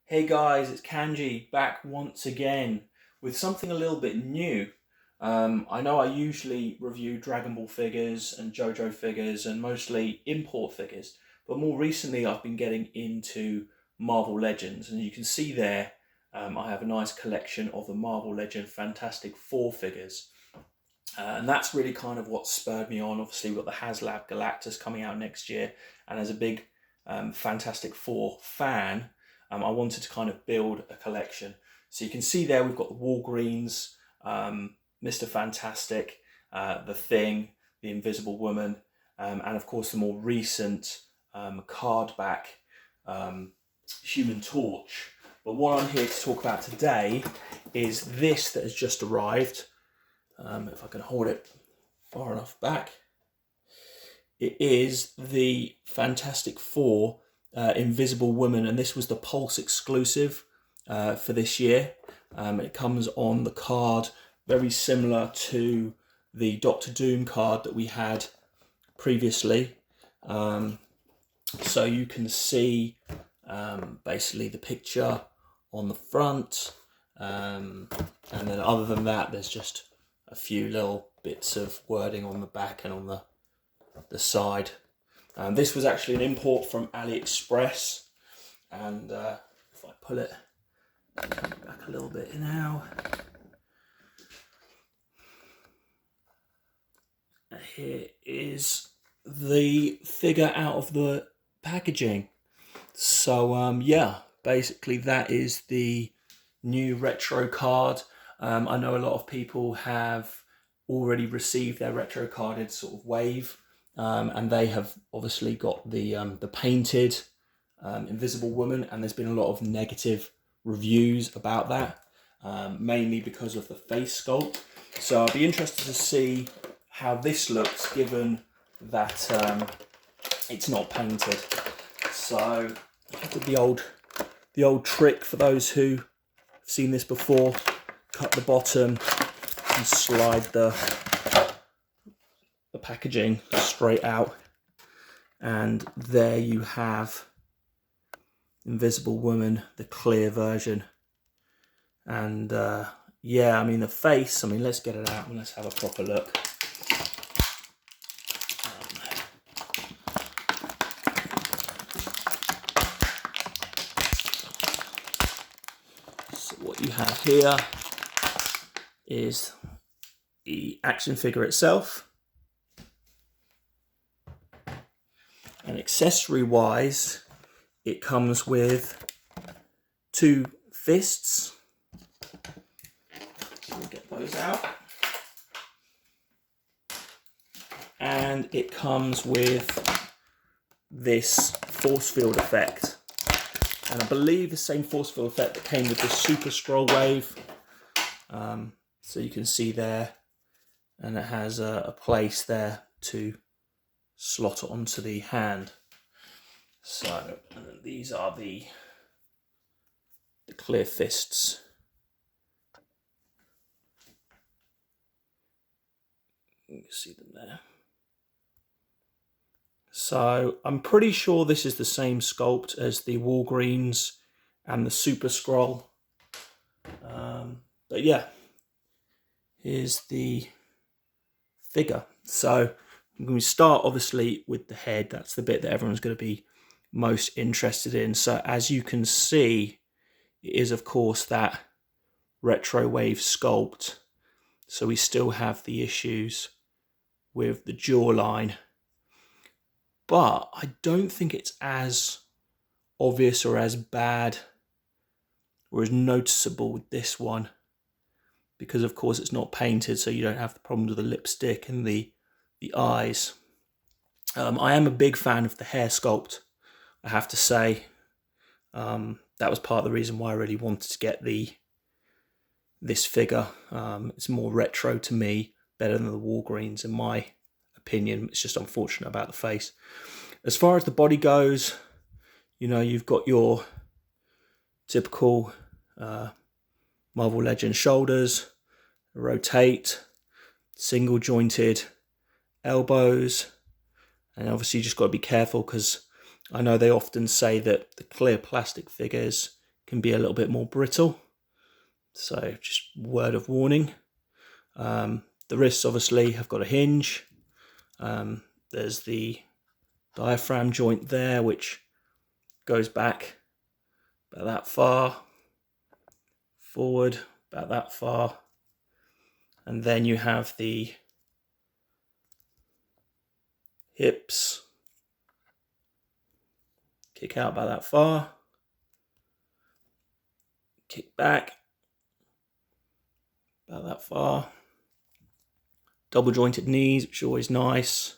Hey guys, it's Kanji back once again with something a little bit new. I know I usually review Dragon Ball figures and JoJo figures and mostly import figures, but more recently I've been getting into Marvel Legends, and you can see there I have a nice collection of the Marvel Legend Fantastic Four figures. And that's really kind of what spurred me on. Obviously, we've got the HasLab Galactus coming out next year, and as a big Fantastic Four fan, I wanted to kind of build a collection. So you can see there we've got the Walgreens, Mr. Fantastic, the Thing, the Invisible Woman, and of course the more recent card back Human Torch. But what I'm here to talk about today is this that has just arrived. If I can hold it far enough back, it is the Fantastic Four Invisible Woman, and this was the Pulse exclusive for this year. It comes on the card very similar to the Doctor Doom card that we had previously. So you can see basically the picture on the front, and then other than that there's just a few little bits of wording on the back and on the side. This was actually an import from AliExpress, and if I pull it back a little bit now, here is the figure out of the packaging. So yeah, basically that is the new retro card. I know a lot of people have already received their retro carded sort of wave, and they have obviously got the painted Invisible Woman, and there's been a lot of negative reviews about that, mainly because of the face sculpt. So I'll be interested to see how this looks given that it's not painted. So the old trick for those who have seen this before: cut the bottom and slide the packaging straight out, and there you have Invisible Woman, the clear version. And yeah, I mean the face, I mean let's get it out and let's have a proper look. So what you have here is the action figure itself, and accessory wise it comes with two fists. So we'll get those out, and it comes with this force field effect, and I believe the same force field effect that came with the Super Scroll wave. So you can see there, and it has a place there to slot it onto the hand. So these are the clear fists. You can see them there. So I'm pretty sure this is the same sculpt as the Walgreens and the Super Scroll. But yeah, here's the figure. So I'm going to start obviously with the head. That's the bit that everyone's going to be most interested in. So as you can see, it is of course that retro wave sculpt. So we still have the issues with the jawline, but I don't think it's as obvious or as bad or as noticeable with this one, because of course it's not painted, so you don't have the problems with the lipstick and the eyes. I am a big fan of the hair sculpt, I have to say. That was part of the reason why I really wanted to get this figure. It's more retro to me, better than the Walgreens in my opinion. It's just unfortunate about the face. As far as the body goes, you know, you've got your typical Marvel Legends shoulders, rotate, single jointed elbows, and obviously you just got to be careful, because I know they often say that the clear plastic figures can be a little bit more brittle. So just word of warning. The wrists obviously have got a hinge. There's the diaphragm joint there, which goes back about that far, forward about that far, and then you have the hips kick out about that far, kick back about that far, double jointed knees, which is always nice,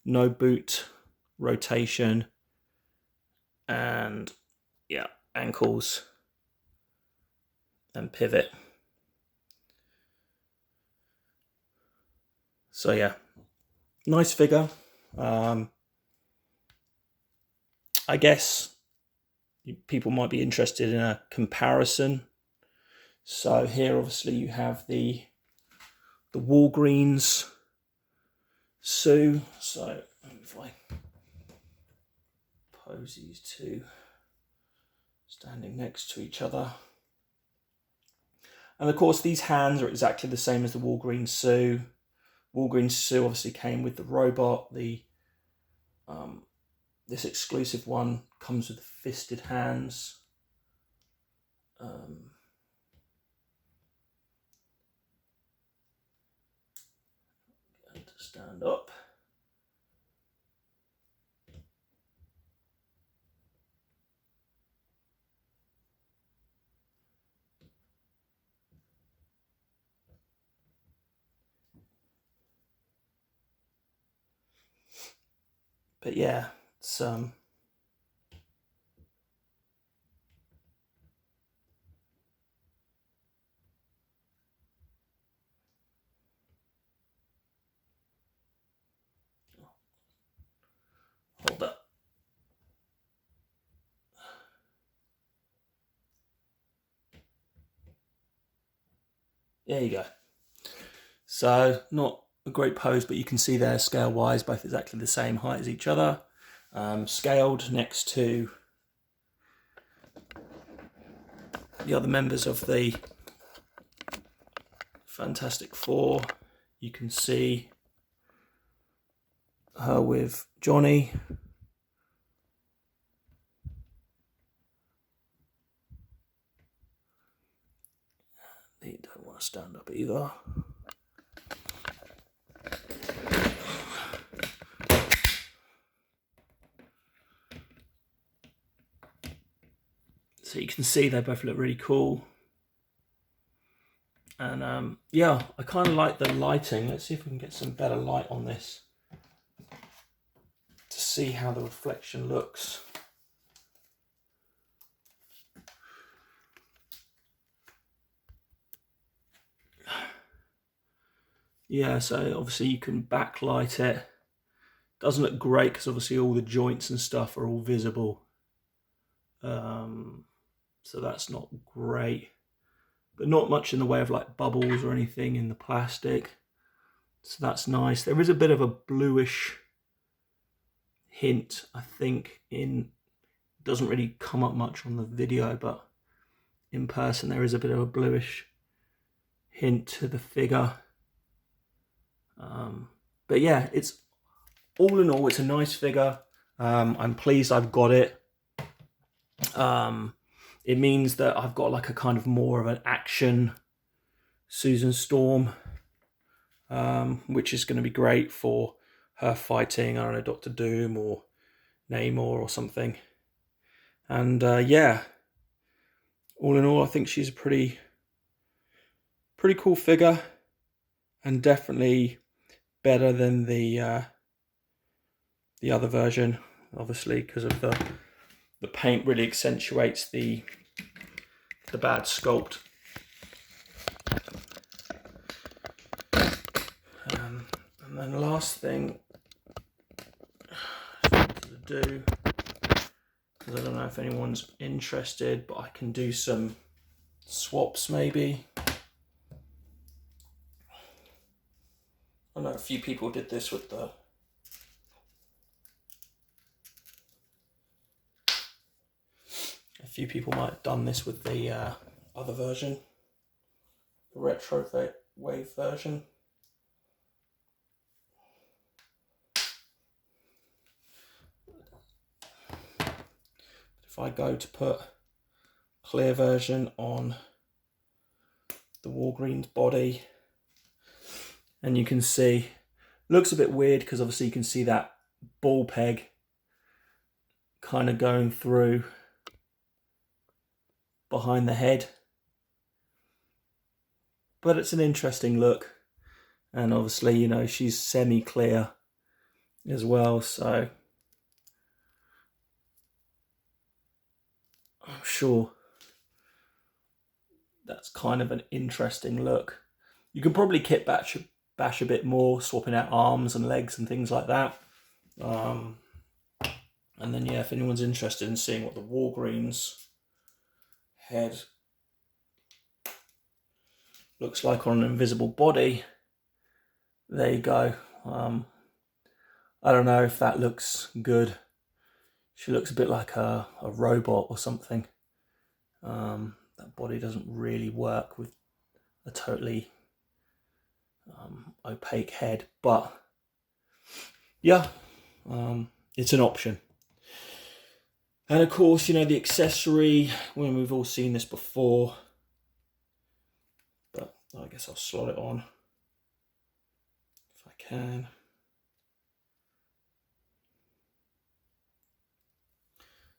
no boot rotation, and yeah, ankles and pivot. So yeah, nice figure. I guess people might be interested in a comparison. So here obviously you have the Walgreens Sue. So if I pose these two standing next to each other. And of course these hands are exactly the same as the Walgreens Sue. Walgreens Sue obviously came with the robot. This exclusive one comes with fisted hands. And to stand up. But yeah, it's hold up. There you go. So not a great pose, but you can see there scale wise both exactly the same height as each other. Scaled next to the other members of the Fantastic Four. You can see her with Johnny. They don't want to stand up either. So you can see they both look really cool. And yeah, I kind of like the lighting. Let's see if we can get some better light on this to see how the reflection looks. Yeah, so obviously you can backlight it. Doesn't look great because obviously all the joints and stuff are all visible. So that's not great. But not much in the way of like bubbles or anything in the plastic. So that's nice. There is a bit of a bluish hint, I think, doesn't really come up much on the video, but in person there is a bit of a bluish hint to the figure. But yeah, it's all in all, it's a nice figure. I'm pleased I've got it. It means that I've got like a kind of more of an action Susan Storm, which is going to be great for her fighting, I don't know, Doctor Doom or Namor or something. And yeah, all in all, I think she's a pretty cool figure, and definitely better than the other version, obviously, because of the paint really accentuates the bad sculpt. And then the last thing I wanted to do, because I don't know if anyone's interested, but I can do some swaps maybe. I know a few people did this with the few people might have done this with the other version, the retro wave version. If I go to put clear version on the Walgreens body, and you can see, looks a bit weird because obviously you can see that ball peg kind of going through behind the head, but it's an interesting look. And obviously, you know, she's semi-clear as well, so I'm sure that's kind of an interesting look. You can probably kit bash a bit more, swapping out arms and legs and things like that. And then, yeah, if anyone's interested in seeing what the Walgreens head looks like on an invisible body, there you go. I don't know if that looks good. She looks a bit like a robot or something. That body doesn't really work with a totally opaque head, but yeah, it's an option. And of course, you know, the accessory, when we've all seen this before, but I guess I'll slot it on if I can.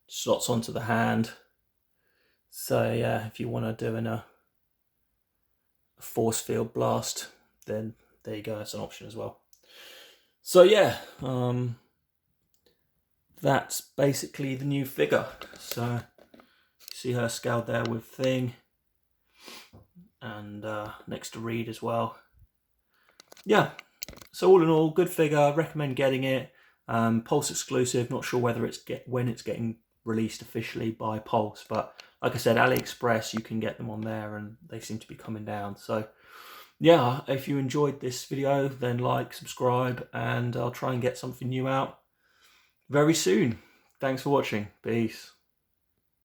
Slots onto the hand. So yeah, if you want to do a force field blast, then there you go, that's an option as well. So yeah, that's basically the new figure. So you see her scaled there with Thing, and next to Reed as well. Yeah, so all in all, good figure, recommend getting it. Pulse exclusive, not sure whether when it's getting released officially by Pulse, but like I said, AliExpress, you can get them on there and they seem to be coming down. So yeah, if you enjoyed this video, then like, subscribe, and I'll try and get something new out very soon. Thanks for watching. Peace.